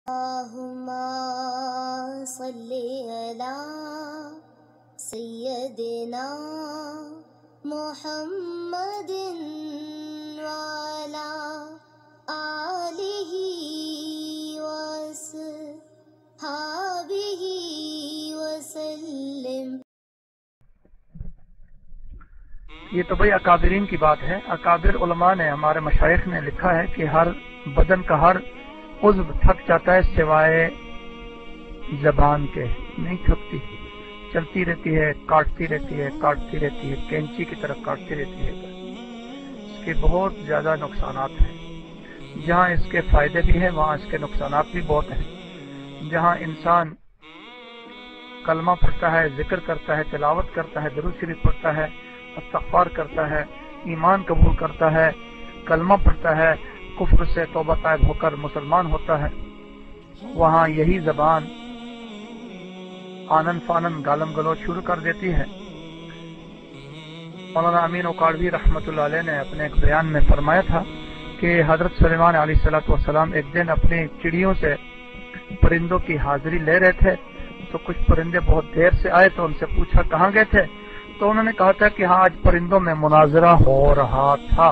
اللہم صلی علی سیدنا محمد وعلی آلہ وصحبہ وسلم۔ یہ تو بھائی اکابرین کی بات ہے۔ اکابر علماء نے، ہمارے مشائخ نے لکھا ہے کہ ہر بدن کا ہر عضو تھک جاتا ہے سوائے زبان کے، نہیں تھکتی، چلتی رہتی ہے، کاٹتی رہتی ہے، کاٹتی رہتی ہے، کینچی کی طرح کاٹتی رہتی ہے۔ اس کے بہت زیادہ نقصانات ہیں۔ جہاں اس کے فائدے بھی ہیں وہاں اس کے نقصانات بھی بہت ہیں۔ جہاں انسان کلمہ پڑھتا ہے، ذکر کرتا ہے، تلاوت کرتا ہے، درود شریف پڑھتا ہے، استغفار کرتا ہے، ایمان قبول کرتا ہے، کلمہ پڑھتا ہے، کفر سے توبہ طائب ہو کر مسلمان ہوتا ہے، وہاں یہی زبان آنن فانن گالم گلوچ شروع کر دیتی ہے۔ مولانا امین اوکاڑوی رحمۃ اللہ علیہ نے اپنے ایک بیان میں فرمایا تھا کہ حضرت سلیمان علیہ السلام ایک دن اپنی چڑیوں سے پرندوں کی حاضری لے رہے تھے، تو کچھ پرندے بہت دیر سے آئے تو ان سے پوچھا کہاں گئے تھے، تو انہوں نے کہا تھا کہ ہاں آج پرندوں میں مناظرہ ہو رہا تھا،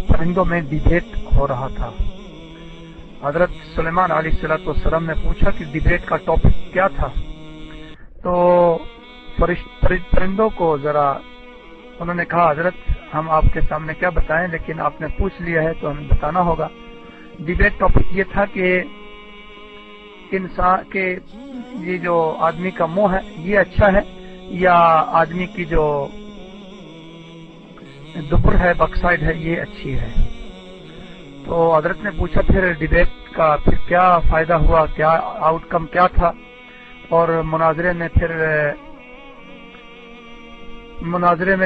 پرندوں میں ڈیبیٹ ہو رہا تھا۔ حضرت سلیمان علیہ السلام نے پوچھا کہ ڈیبیٹ کا ٹاپک کیا تھا، تو پرندوں کو ذرا انہوں نے کہا حضرت ہم آپ کے سامنے کیا بتائیں، لیکن آپ نے پوچھ لیا ہے تو ہمیں بتانا ہوگا۔ ڈیبیٹ ٹاپک یہ تھا کہ انسان کے یہ جو آدمی کا منہ ہے یہ اچھا ہے یا آدمی کی جو دبر ہے، بکسائڈ ہے، یہ اچھی ہے۔ تو حضرت نے پوچھا پھر ڈیبیٹ کا پھر کیا فائدہ ہوا، کیا آؤٹ کم کیا تھا، اور مناظرے میں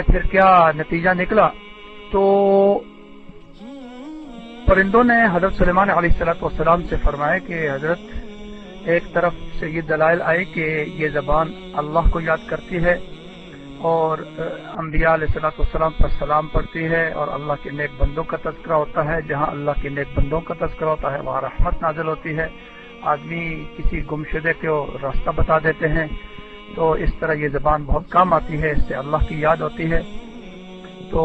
پھر کیا نتیجہ نکلا۔ تو پرندوں نے حضرت سلیمان علیہ السلام سے فرمایا کہ حضرت ایک طرف سے یہ دلائل آئے کہ یہ زبان اللہ کو یاد کرتی ہے اور انبیاء علیہ السلام پر سلام پڑھتی ہے اور اللہ کے نیک بندوں کا تذکرہ ہوتا ہے، جہاں اللہ کے نیک بندوں کا تذکرہ ہوتا ہے وہاں رحمت نازل ہوتی ہے، آدمی کسی گمشدے کو راستہ بتا دیتے ہیں، تو اس طرح یہ زبان بہت کام آتی ہے، اس سے اللہ کی یاد ہوتی ہے۔ تو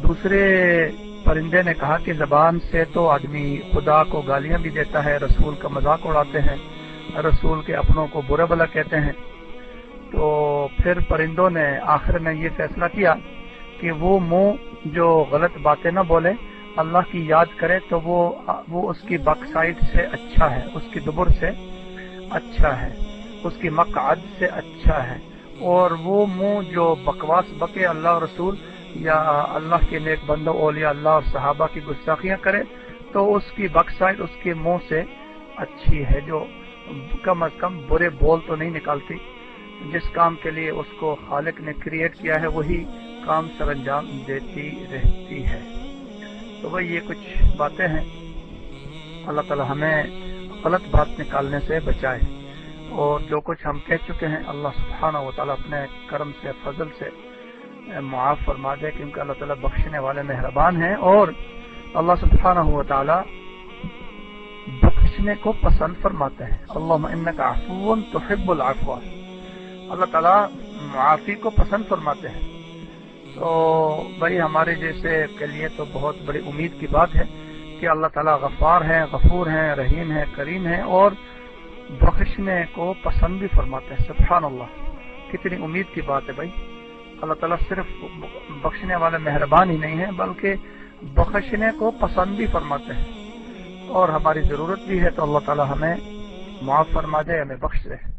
دوسرے پرندے نے کہا کہ زبان سے تو آدمی خدا کو گالیاں بھی دیتا ہے، رسول کا مذاق اڑاتے ہیں، رسول کے اپنوں کو برا بھلا کہتے ہیں۔ تو پھر پرندوں نے آخر میں یہ فیصلہ کیا کہ وہ منہ جو غلط باتیں نہ بولے، اللہ کی یاد کرے، تو وہ اس کی بک سائڈ سے اچھا ہے، اس کی دبر سے اچھا ہے، اس کی مقعد سے اچھا ہے، اور وہ منہ جو بکواس بکے اللہ اور رسول یا اللہ کے نیک بندوں اولیاء اللہ اور صحابہ کی گستاخیاں کرے، تو اس کی بک سائڈ اس کے منہ سے اچھی ہے، جو کم از کم برے بول تو نہیں نکالتی۔ جس کام کے لیے اس کو خالق نے کریٹ کیا ہے وہی کام سر انجام دیتی رہتی ہے۔ تو بھائی یہ کچھ باتیں ہیں، اللہ تعالی ہمیں غلط بات نکالنے سے بچائے، اور جو کچھ ہم کہہ چکے ہیں اللہ سبحانہ و تعالی اپنے کرم سے فضل سے معاف فرما دے، کیونکہ اللہ تعالی بخشنے والے مہربان ہیں، اور اللہ سبحانہ و تعالی بخشنے کو پسند فرماتے ہیں۔ اللہم انک عفو تحب العفو، اللہ تعالیٰ معافی کو پسند فرماتے ہیں۔ تو بھائی ہمارے جیسے کے لیے تو بہت بڑی امید کی بات ہے کہ اللہ تعالیٰ غفار ہیں، غفور ہیں، رحیم ہیں، کریم ہیں، اور بخشنے کو پسند بھی فرماتے ہیں۔ سبحان اللہ، کتنی امید کی بات ہے بھائی۔ اللہ تعالیٰ صرف بخشنے والے مہربان ہی نہیں ہیں بلکہ بخشنے کو پسند بھی فرماتے ہیں، اور ہماری ضرورت بھی ہے، تو اللہ تعالیٰ ہمیں معاف فرما دے، ہمیں بخش دے۔